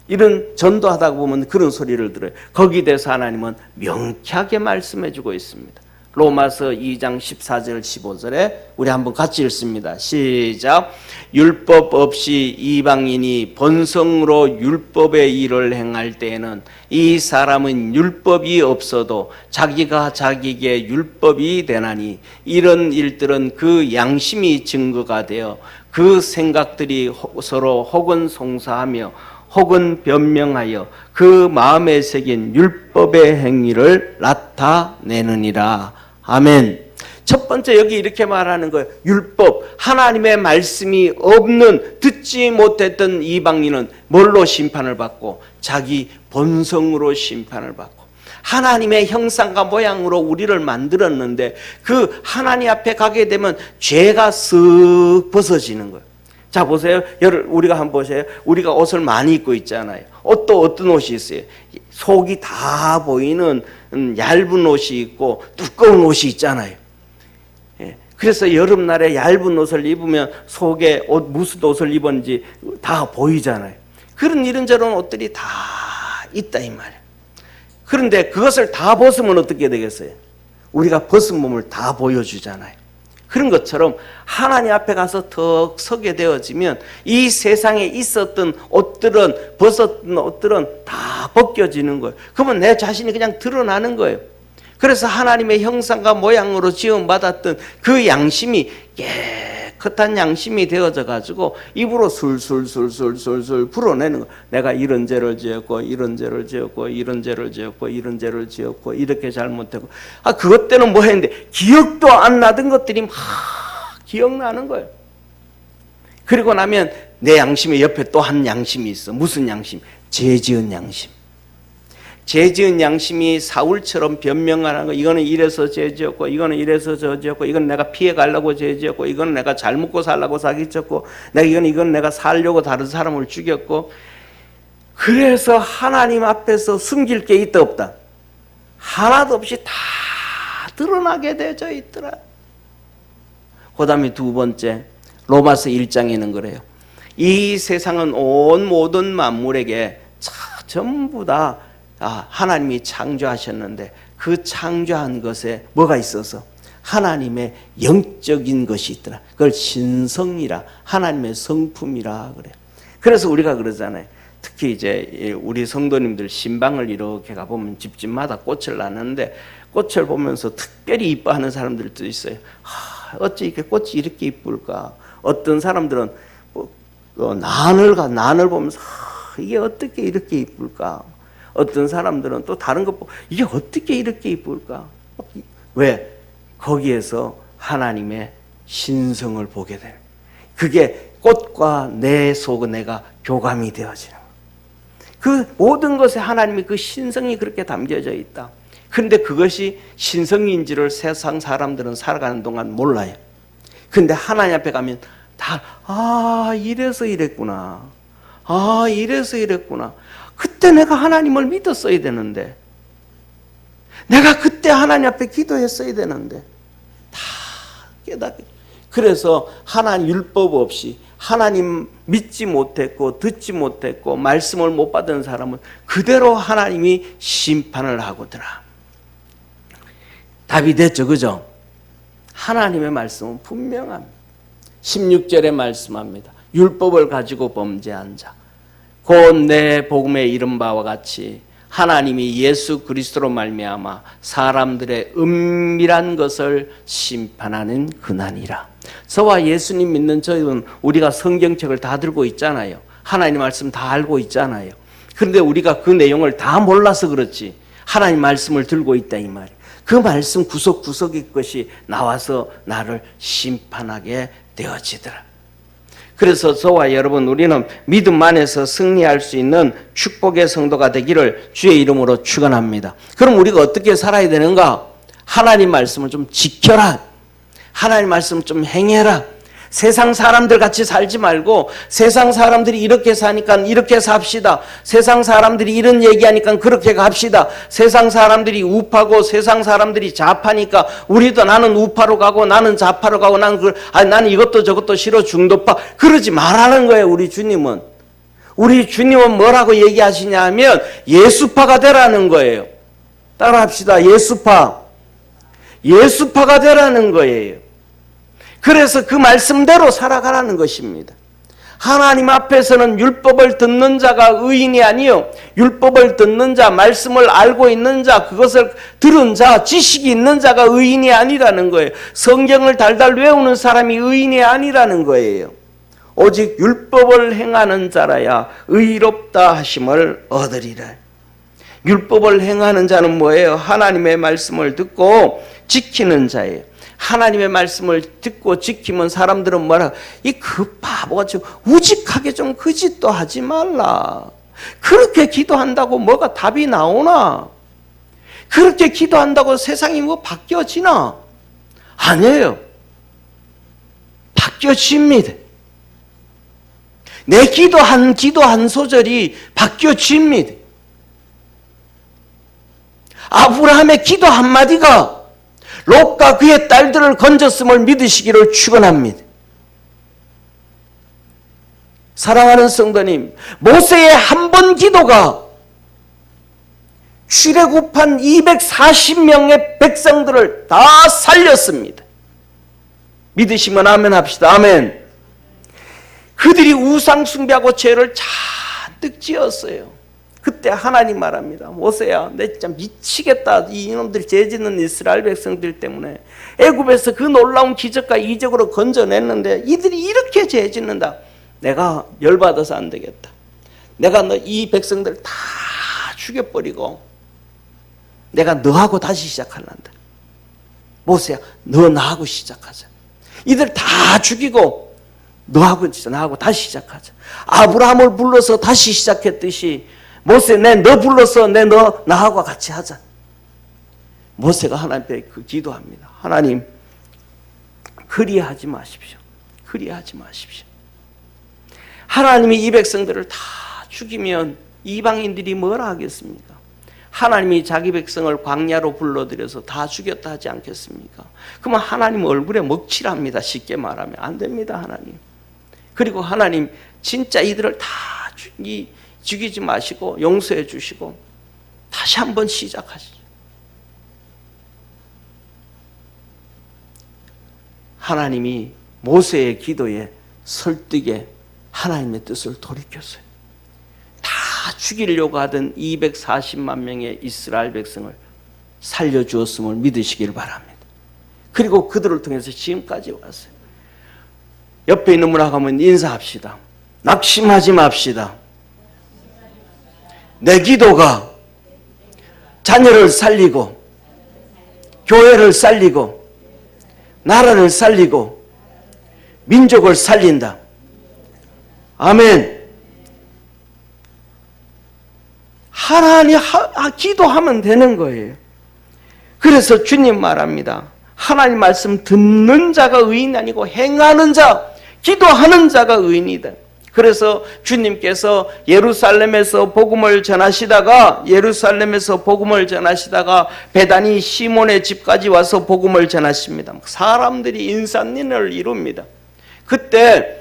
이런 전도하다 보면 그런 소리를 들어요. 거기에 대해서 하나님은 명쾌하게 말씀해 주고 있습니다. 로마서 2장 14절 15절에 우리 한번 같이 읽습니다. 시작. 율법 없이 이방인이 본성으로 율법의 일을 행할 때에는 이 사람은 율법이 없어도 자기가 자기에게 율법이 되나니 이런 일들은 그 양심이 증거가 되어 그 생각들이 서로 혹은 송사하며 혹은 변명하여 그 마음에 새긴 율법의 행위를 나타내느니라. 아멘. 첫 번째 여기 이렇게 말하는 거예요. 율법, 하나님의 말씀이 없는, 듣지 못했던 이방인은 뭘로 심판을 받고? 자기 본성으로 심판을 받고. 하나님의 형상과 모양으로 우리를 만들었는데 그 하나님 앞에 가게 되면 죄가 쓱 벗어지는 거예요. 자 보세요. 우리가 한번 보세요. 우리가 옷을 많이 입고 있잖아요. 옷도 어떤 옷이 있어요? 속이 다 보이는 얇은 옷이 있고 두꺼운 옷이 있잖아요. 그래서 여름날에 얇은 옷을 입으면 속에 무슨 옷을 입었는지 다 보이잖아요. 그런 이런저런 옷들이 다 있다 이 말이에요. 그런데 그것을 다 벗으면 어떻게 되겠어요? 우리가 벗은 몸을 다 보여주잖아요. 그런 것처럼 하나님 앞에 가서 턱 서게 되어지면 이 세상에 있었던 옷들은, 벗었던 옷들은 다 벗겨지는 거예요. 그러면 내 자신이 그냥 드러나는 거예요. 그래서 하나님의 형상과 모양으로 지음받았던 그 양심이 깨끗한 양심이 되어져 가지고 입으로 술술술술술술 불어내는 거예요. 내가 이런 죄를 지었고 이런 죄를 지었고 이런 죄를 지었고 이런 죄를 지었고 이렇게 잘못했고, 그것 때는 뭐 했는데 기억도 안 나던 것들이 막 기억나는 거예요. 그리고 나면 내 양심의 옆에 또 한 양심이 있어. 무슨 양심? 죄 지은 양심. 죄 지은 양심이 사울처럼 변명하는 거. 이거는 이래서 죄 지었고 이거는 이래서 저 지었고 이건 내가 피해 가려고 죄 지었고 이건 내가 잘 먹고 살려고 사기쳤고 이건 내가 살려고 다른 사람을 죽였고. 그래서 하나님 앞에서 숨길 게 있다 없다? 하나도 없이 다 드러나게 되어져 있더라. 그 다음에 두 번째, 로마서 1장에는 그래요. 이 세상은 온 모든 만물에게 전부 다 하나님이 창조하셨는데 그 창조한 것에 뭐가 있어서? 하나님의 영적인 것이 있더라. 그걸 신성이라, 하나님의 성품이라 그래요. 그래서 우리가 그러잖아요. 특히 이제 우리 성도님들 신방을 이렇게 가보면 집집마다 꽃을 놨는데 꽃을 보면서 특별히 이뻐하는 사람들도 있어요. 어찌 이렇게 꽃이 이렇게 이쁠까? 어떤 사람들은 난을 보면서 이게 어떻게 이렇게 이쁠까? 어떤 사람들은 또 다른 것 보고 이게 어떻게 이렇게 이쁠까? 왜? 거기에서 하나님의 신성을 보게 돼요. 그게 꽃과 내 속은 내가 교감이 되어지는 거예요. 그 모든 것에 하나님의 그 신성이 그렇게 담겨져 있다. 그런데 그것이 신성인지를 세상 사람들은 살아가는 동안 몰라요. 그런데 하나님 앞에 가면 다 이래서 이랬구나. 이래서 이랬구나. 그때 내가 하나님을 믿었어야 되는데, 내가 그때 하나님 앞에 기도했어야 되는데, 다 깨닫게. 그래서 하나님 율법 없이 하나님 믿지 못했고 듣지 못했고 말씀을 못 받은 사람은 그대로 하나님이 심판을 하거더라. 답이 됐죠, 그죠? 하나님의 말씀은 분명합니다. 16절에 말씀합니다. 율법을 가지고 범죄한 자, 곧 내 복음에 이른 바와 같이 하나님이 예수 그리스도로 말미암아 사람들의 은밀한 것을 심판하는 그날이라. 저와 예수님 믿는 저희는 우리가 성경책을 다 들고 있잖아요. 하나님 말씀 다 알고 있잖아요. 그런데 우리가 그 내용을 다 몰라서 그렇지 하나님 말씀을 들고 있다 이 말이에요. 그 말씀 구석구석의 것이 나와서 나를 심판하게 되어지더라. 그래서 저와 여러분, 우리는 믿음 안에서 승리할 수 있는 축복의 성도가 되기를 주의 이름으로 축원합니다. 그럼 우리가 어떻게 살아야 되는가? 하나님 말씀을 좀 지켜라. 하나님 말씀 좀 행해라. 세상 사람들 같이 살지 말고, 세상 사람들이 이렇게 사니까 이렇게 삽시다. 세상 사람들이 이런 얘기하니까 그렇게 갑시다. 세상 사람들이 우파고 세상 사람들이 좌파니까 우리도 나는 우파로 가고 나는 좌파로 가고 나는 이것도 저것도 싫어 중도파. 그러지 말라는 거예요. 우리 주님은 뭐라고 얘기하시냐 하면 예수파가 되라는 거예요. 따라합시다. 예수파가 되라는 거예요. 그래서 그 말씀대로 살아가라는 것입니다. 하나님 앞에서는 율법을 듣는 자가 의인이 아니요, 율법을 듣는 자, 말씀을 알고 있는 자, 그것을 들은 자, 지식이 있는 자가 의인이 아니라는 거예요. 성경을 달달 외우는 사람이 의인이 아니라는 거예요. 오직 율법을 행하는 자라야 의롭다 하심을 얻으리라. 율법을 행하는 자는 뭐예요? 하나님의 말씀을 듣고 지키는 자예요. 하나님의 말씀을 듣고 지키면 사람들은 뭐라, 그 바보가 좀 우직하게 좀 그 짓도 하지 말라. 그렇게 기도한다고 뭐가 답이 나오나? 그렇게 기도한다고 세상이 뭐 바뀌어지나? 아니에요. 바뀌어집니다. 내 기도 한 소절이 바뀌어집니다. 아브라함의 기도 한마디가 롯과 그의 딸들을 건졌음을 믿으시기를 축원합니다. 사랑하는 성도님, 모세의 한 번 기도가 출애굽한 240명의 백성들을 다 살렸습니다. 믿으시면 아멘 합시다. 아멘. 그들이 우상 숭배하고 죄를 잔뜩 지었어요. 그때 하나님 말합니다. 모세야, 내 진짜 미치겠다. 이놈들 죄 짓는 이스라엘 백성들 때문에 애굽에서 그 놀라운 기적과 이적으로 건져냈는데 이들이 이렇게 죄 짓는다. 내가 열받아서 안 되겠다. 내가 이 백성들 다 죽여버리고 내가 너하고 다시 시작할란다. 모세야, 너 나하고 시작하자. 이들 다 죽이고 나하고 다시 시작하자. 아브라함을 불러서 다시 시작했듯이 모세, 너 불러서 나하고 같이 하자. 모세가 하나님께 기도합니다. 하나님, 그리하지 마십시오. 그리하지 마십시오. 하나님이 이 백성들을 다 죽이면 이방인들이 뭐라 하겠습니까? 하나님이 자기 백성을 광야로 불러들여서 다 죽였다 하지 않겠습니까? 그러면 하나님 얼굴에 먹칠합니다. 쉽게 말하면 안 됩니다. 하나님. 그리고 하나님 진짜 이들을 다 죽이지 마시고 용서해 주시고 다시 한번 시작하시죠. 하나님이 모세의 기도에 설득에 하나님의 뜻을 돌이켰어요. 다 죽이려고 하던 240만 명의 이스라엘 백성을 살려주었음을 믿으시길 바랍니다. 그리고 그들을 통해서 지금까지 왔어요. 옆에 있는 분하고 한번 인사합시다. 낙심하지 맙시다. 내 기도가 자녀를 살리고 교회를 살리고 나라를 살리고 민족을 살린다. 아멘. 하나님 기도하면 되는 거예요. 그래서 주님 말합니다. 하나님 말씀 듣는 자가 의인 아니고 행하는 자, 기도하는 자가 의인이다. 그래서 주님께서 예루살렘에서 복음을 전하시다가 베다니 시몬의 집까지 와서 복음을 전하십니다. 사람들이 인산인을 이룹니다. 그때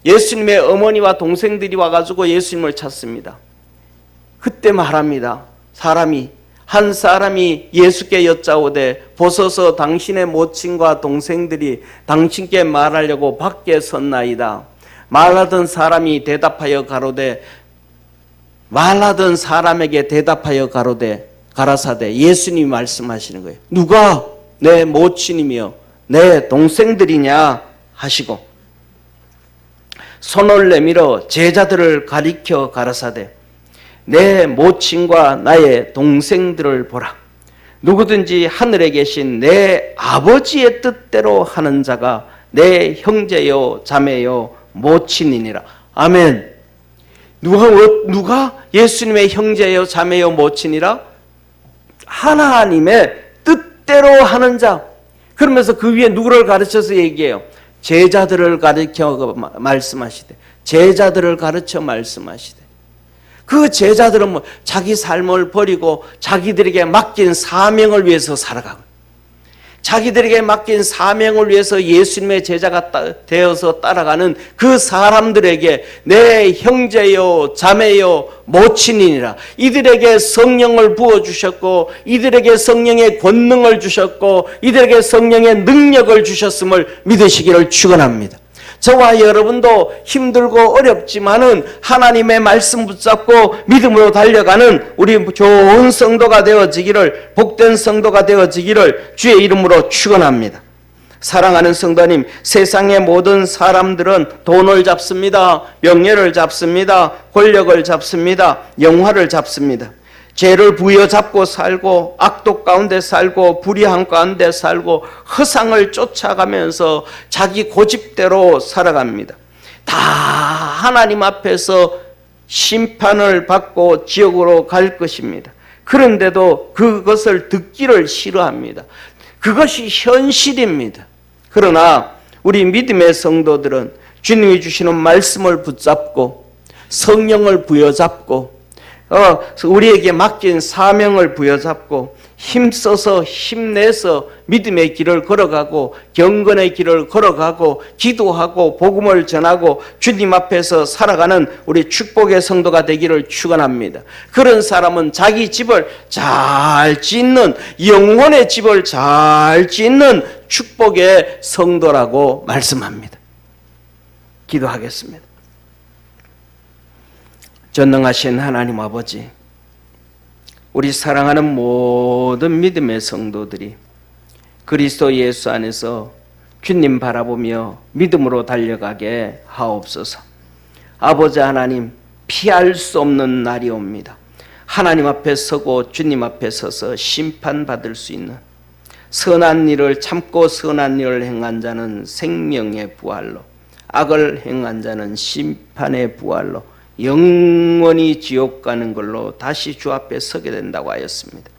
예수님의 어머니와 동생들이 와가지고 예수님을 찾습니다. 그때 말합니다. 한 사람이 예수께 여짜오되 보소서 당신의 모친과 동생들이 당신께 말하려고 밖에 섰나이다. 말하던 사람에게 대답하여 가라사대 예수님이 말씀하시는 거예요. 누가 내 모친이며 내 동생들이냐 하시고 손을 내밀어 제자들을 가리켜 가라사대 내 모친과 나의 동생들을 보라. 누구든지 하늘에 계신 내 아버지의 뜻대로 하는 자가 내 형제요 자매요 모친이니라. 아멘. 누가 예수님의 형제요 자매요 모친이라? 하나님의 뜻대로 하는 자. 그러면서 그 위에 누구를 가르쳐서 얘기해요? 제자들을 가르쳐 말씀하시되 그 제자들은 자기 삶을 버리고 자기들에게 맡긴 사명을 위해서 살아가고 자기들에게 맡긴 사명을 위해서 예수님의 제자가 되어서 따라가는 그 사람들에게 내 형제요 자매요 모친이니라. 이들에게 성령을 부어주셨고 이들에게 성령의 권능을 주셨고 이들에게 성령의 능력을 주셨음을 믿으시기를 축원합니다. 저와 여러분도 힘들고 어렵지만은 하나님의 말씀 붙잡고 믿음으로 달려가는 우리 좋은 성도가 되어지기를, 복된 성도가 되어지기를 주의 이름으로 축원합니다. 사랑하는 성도님, 세상의 모든 사람들은 돈을 잡습니다. 명예를 잡습니다. 권력을 잡습니다. 영화를 잡습니다. 죄를 부여잡고 살고 악독 가운데 살고 불의한 가운데 살고 허상을 쫓아가면서 자기 고집대로 살아갑니다. 다 하나님 앞에서 심판을 받고 지옥으로 갈 것입니다. 그런데도 그것을 듣기를 싫어합니다. 그것이 현실입니다. 그러나 우리 믿음의 성도들은 주님이 주시는 말씀을 붙잡고 성령을 부여잡고 우리에게 맡긴 사명을 부여잡고 힘써서 힘내서 믿음의 길을 걸어가고 경건의 길을 걸어가고 기도하고 복음을 전하고 주님 앞에서 살아가는 우리 축복의 성도가 되기를 축원합니다. 그런 사람은 자기 집을 잘 짓는, 영혼의 집을 잘 짓는 축복의 성도라고 말씀합니다. 기도하겠습니다. 전능하신 하나님 아버지, 우리 사랑하는 모든 믿음의 성도들이 그리스도 예수 안에서 주님 바라보며 믿음으로 달려가게 하옵소서. 아버지 하나님, 피할 수 없는 날이 옵니다. 하나님 앞에 서고 주님 앞에 서서 심판받을 수 있는, 선한 일을 참고 선한 일을 행한 자는 생명의 부활로, 악을 행한 자는 심판의 부활로 영원히 지옥 가는 걸로 다시 주 앞에 서게 된다고 하였습니다.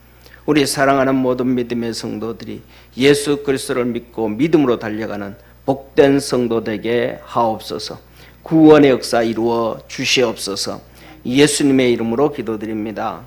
우리 사랑하는 모든 믿음의 성도들이 예수 그리스도를 믿고 믿음으로 달려가는 복된 성도 되게 하옵소서. 구원의 역사 이루어 주시옵소서. 예수님의 이름으로 기도드립니다.